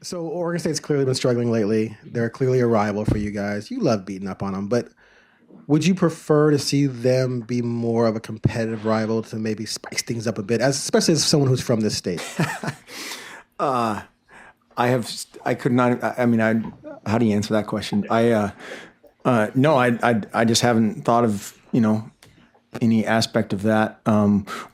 So Oregon State's clearly been struggling lately. They're clearly a rival for you guys. You love beating up on them, but would you prefer to see them be more of a competitive rival to maybe spice things up a bit, as especially as someone who's from this state? I could not. I mean, how do you answer that question? No, I just haven't thought of any aspect of that.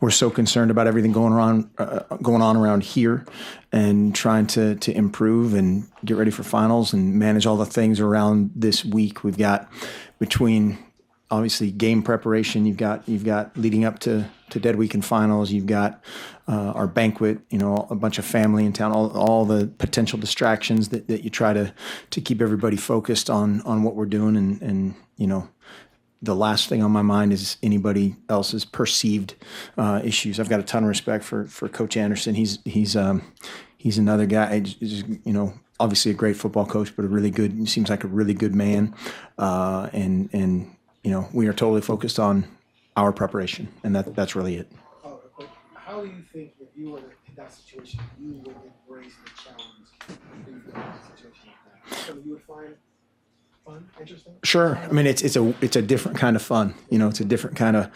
We're so concerned about everything going on around here, and trying to improve and get ready for finals and manage all the things around this week. We've got between obviously game preparation. You've got leading up to Dead Week and finals. You've got our banquet. A bunch of family in town. All the potential distractions that you try to keep everybody focused on what we're doing, and the last thing on my mind is anybody else's perceived issues. I've got a ton of respect for Coach Anderson. He's another guy. Obviously a great football coach, but he seems like a really good man. And we are totally focused on our preparation, and that's really it. How do you think if you were in that situation, you would embrace the challenge in a situation like that? Something you would find fun, interesting? Sure. I mean, it's a different kind of fun. It's a different kind of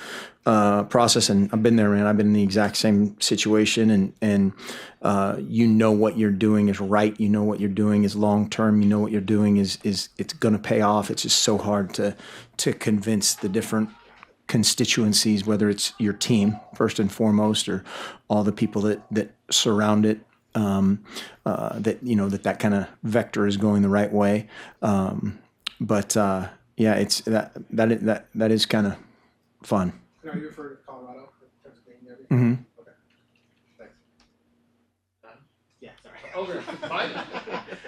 process, and I've been there, man. I've been in the exact same situation, and what you're doing is right. What you're doing is long term. What you're doing is it's going to pay off. It's just so hard to convince the different constituencies, whether it's your team first and foremost, or all the people that surround it. That kind of vector is going the right way. But it's that is kind of fun. Now you refer to Colorado in terms of being there. Mm-hmm. Okay. Thanks. Yeah, sorry. Okay. Fine.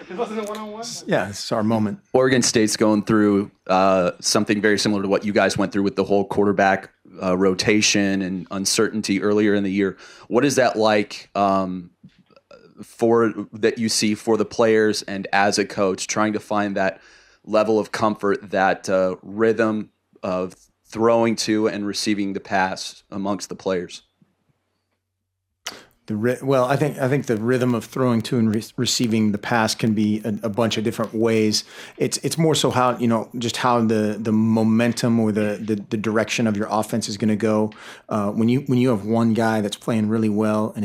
This wasn't a one-on-one. Yeah, it's our moment. Oregon State's going through something very similar to what you guys went through with the whole quarterback rotation and uncertainty earlier in the year. What is that like that you see for the players and as a coach, trying to find that level of comfort, that rhythm of throwing to and receiving the pass amongst the players? I think the rhythm of throwing to and receiving the pass can be a bunch of different ways. It's more so how just how the momentum or the direction of your offense is going to go. When you have one guy that's playing really well and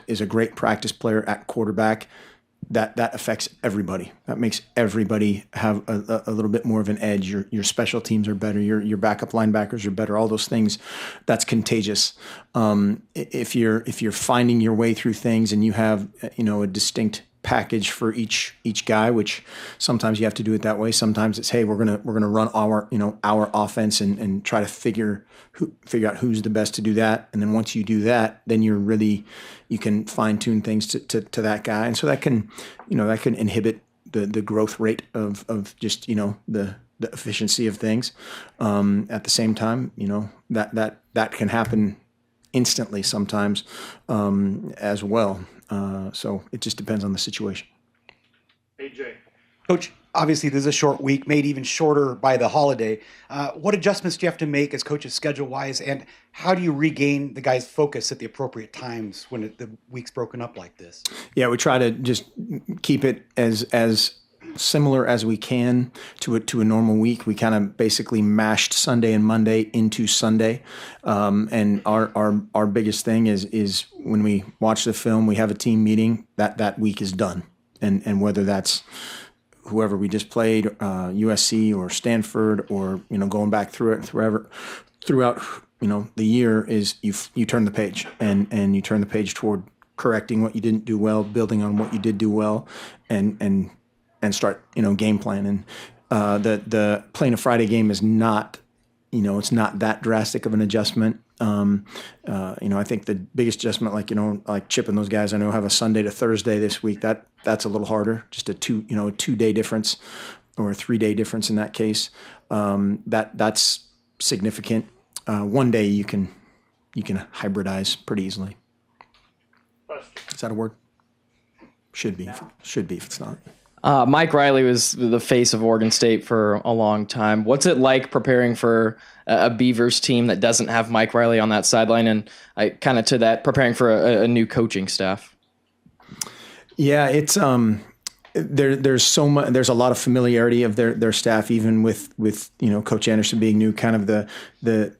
is a great practice player at quarterback, that affects everybody. That makes everybody have a little bit more of an edge. Your special teams are better. Your backup linebackers are better. All those things, that's contagious. If you're finding your way through things and you have a distinct package for each guy, which sometimes you have to do it that way. Sometimes it's, hey, we're gonna run our offense and try to figure out who's the best to do that. And then once you do that, then you can fine tune things to that guy. And so that can inhibit the growth rate of just the efficiency of things. At the same time, that can happen instantly sometimes as well. So it just depends on the situation. AJ. Coach, obviously this is a short week, made even shorter by the holiday. What adjustments do you have to make as coaches schedule-wise, and how do you regain the guys' focus at the appropriate times when the week's broken up like this? Yeah, we try to just keep it as similar as we can to a normal week. We kind of basically mashed Sunday and Monday into Sunday, and our biggest thing is when we watch the film, we have a team meeting. That week is done, and whether that's whoever we just played, USC or Stanford, or going back through it throughout the year, is you turn the page and you turn the page toward correcting what you didn't do well, building on what you did do well, and start game planning. The playing a Friday game is not it's not that drastic of an adjustment. I think the biggest adjustment, like Chip and those guys I know have a Sunday to Thursday this week. That's a little harder. Just a 2-day difference, or a 3-day difference in that case. That's significant. One day you can hybridize pretty easily. Is that a word? Should be. Should be if it's not. Mike Riley was the face of Oregon State for a long time. What's it like preparing for a Beavers team that doesn't have Mike Riley on that sideline, and preparing for a new coaching staff? Yeah, it's there's so much. There's a lot of familiarity of their staff, even with Coach Anderson being new, kind of the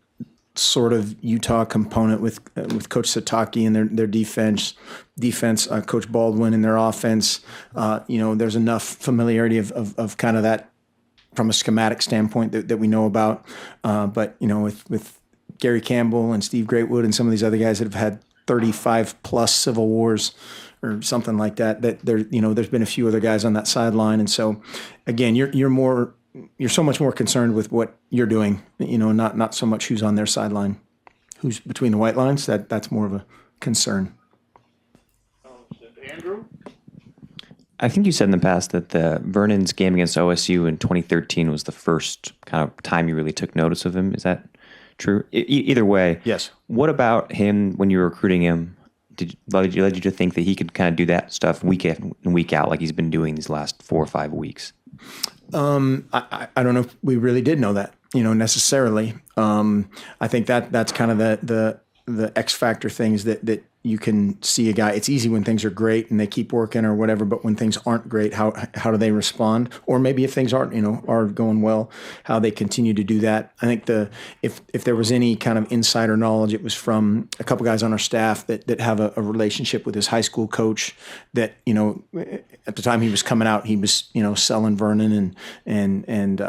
sort of Utah component with Coach Sataki and their defense, Coach Baldwin and their offense. There's enough familiarity of kind of that from a schematic standpoint that we know about. But with Gary Campbell and Steve Greatwood and some of these other guys that have had 35 plus Civil Wars or something like that there's been a few other guys on that sideline. And so again, you're so much more concerned with what you're doing, not so much who's on their sideline, who's between the white lines. That's more of a concern. Andrew? I think you said in the past that the Vernon's game against OSU in 2013 was the first kind of time you really took notice of him. Is that true? Either way. Yes. What about him when you were recruiting him? Led you to think that he could kind of do that stuff week in and week out like he's been doing these last 4 or 5 weeks? I don't know if we really did know that, necessarily. I think that's kind of the X factor things that you can see a guy. It's easy when things are great and they keep working or whatever, but when things aren't great, how do they respond? Or maybe if things aren't, are going well, how they continue to do that. I think if there was any kind of insider knowledge, it was from a couple guys on our staff that have a relationship with his high school coach that, at the time he was coming out, he was, selling Vernon and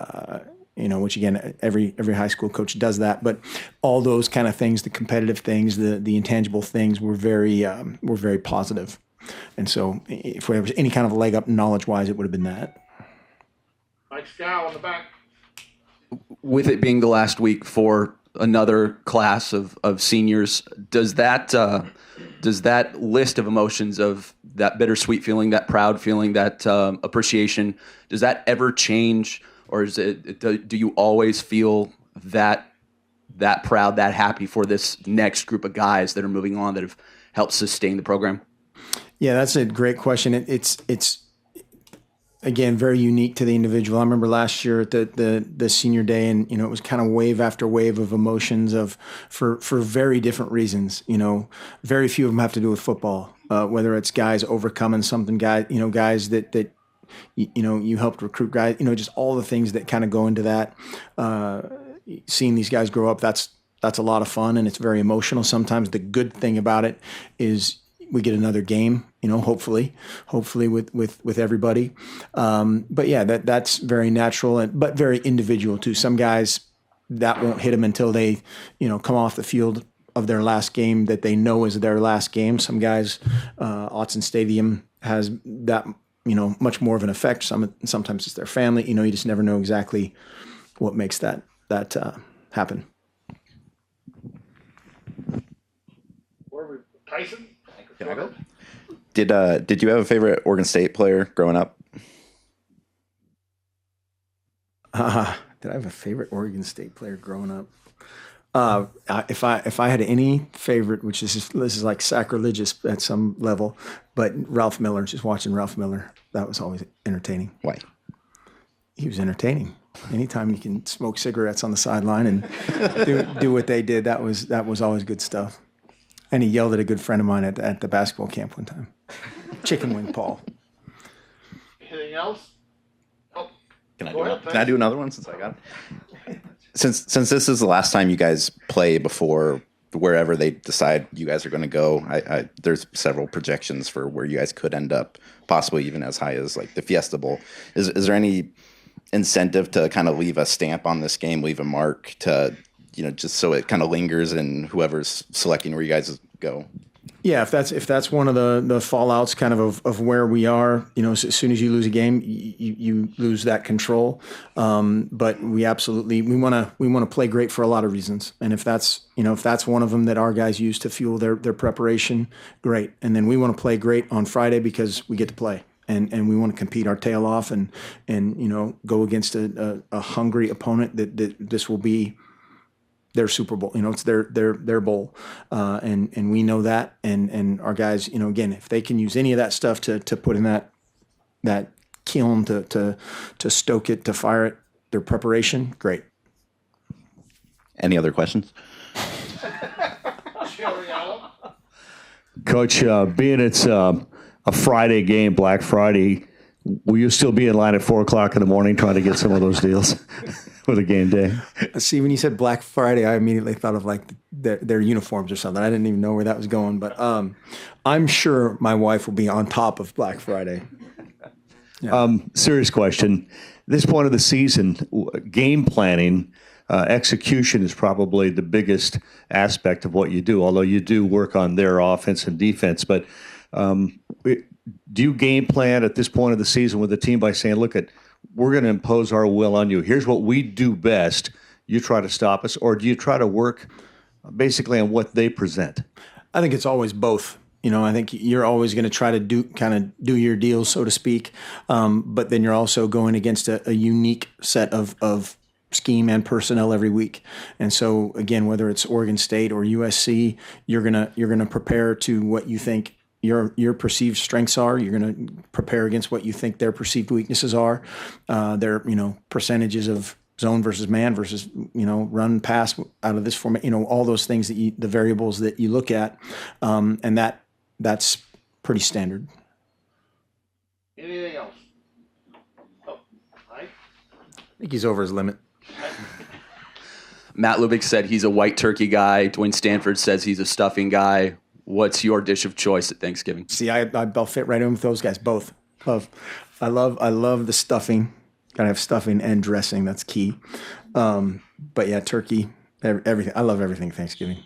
which again, every high school coach does that. But all those kind of things, the competitive things, the intangible things, were very positive. And so, if there was any kind of leg up knowledge-wise, it would have been that. Mike Scow on the back. With it being the last week for another class of seniors, does that list of emotions of that bittersweet feeling, that proud feeling, that appreciation, does that ever change? Or do you always feel that proud, that happy for this next group of guys that are moving on that have helped sustain the program? Yeah, that's a great question. It's again very unique to the individual. I remember last year at the senior day, and it was kind of wave after wave of emotions for very different reasons. Very few of them have to do with football. Whether it's guys overcoming something, guys that. You helped recruit guys, just all the things that kind of go into that. Seeing these guys grow up, that's a lot of fun, and it's very emotional. Sometimes the good thing about it is we get another game, hopefully with everybody. But yeah, that's very natural, but very individual too. Some guys that won't hit them until they, come off the field of their last game that they know is their last game. Some guys, Autzen Stadium has that, much more of an effect. Sometimes it's their family. You just never know exactly what makes that happen. Tyson? Can I go? Did you have a favorite Oregon State player growing up? Did I have a favorite Oregon State player growing up? If I had any favorite, which this is like sacrilegious at some level, but Ralph Miller, just watching Ralph Miller, that was always entertaining. Why? He was entertaining. Anytime you can smoke cigarettes on the sideline and do what they did, that was always good stuff. And he yelled at a good friend of mine at the basketball camp one time. Chicken wing Paul. Anything else? Oh, Can Go ahead, I do another one since I got it? Since this is the last time you guys play before wherever they decide you guys are going to go, there's several projections for where you guys could end up, possibly even as high as like the Fiesta Bowl. Is there any incentive to kind of leave a stamp on this game, leave a mark to, just so it kind of lingers in whoever's selecting where you guys go? Yeah, if that's one of the fallouts kind of where we are, as soon as you lose a game, you lose that control. But we want to play great for a lot of reasons, and if that's one of them that our guys use to fuel their preparation, great. And then we want to play great on Friday because we get to play, and we want to compete our tail off and go against a hungry opponent that this will be their Super Bowl, it's their bowl, and we know that, and our guys, again, if they can use any of that stuff to put in that kiln to stoke it, to fire it, their preparation, great. Any other questions? Cherry Allen? Coach, being it's a Friday game, Black Friday, will you still be in line at 4:00 in the morning trying to get some of those deals with a game day? See, when you said Black Friday, I immediately thought of like their uniforms or something. I didn't even know where that was going, but I'm sure my wife will be on top of Black Friday. Serious question. This point of the season, game planning, execution is probably the biggest aspect of what you do, although you do work on their offense and defense. But do you game plan at this point of the season with the team by saying, look, we're going to impose our will on you. Here's what we do best. You try to stop us. Or do you try to work basically on what they present? I think it's always both. I think you're always going to try to do your deal, so to speak. But then you're also going against a unique set of scheme and personnel every week. And so again, whether it's Oregon State or USC, you're gonna prepare to what you think your perceived strengths are. You're going to prepare against what you think their perceived weaknesses are. Their percentages of zone versus man versus run pass out of this format. All those things the variables that you look at, and that's pretty standard. Anything else? Oh, Mike? I think he's over his limit. Matt Lubick said he's a white turkey guy. Dwayne Stanford says he's a stuffing guy. What's your dish of choice at Thanksgiving? See, I'll fit right in with those guys. Both. I love the stuffing. Gotta have stuffing and dressing. That's key. But yeah, turkey, everything. I love everything Thanksgiving.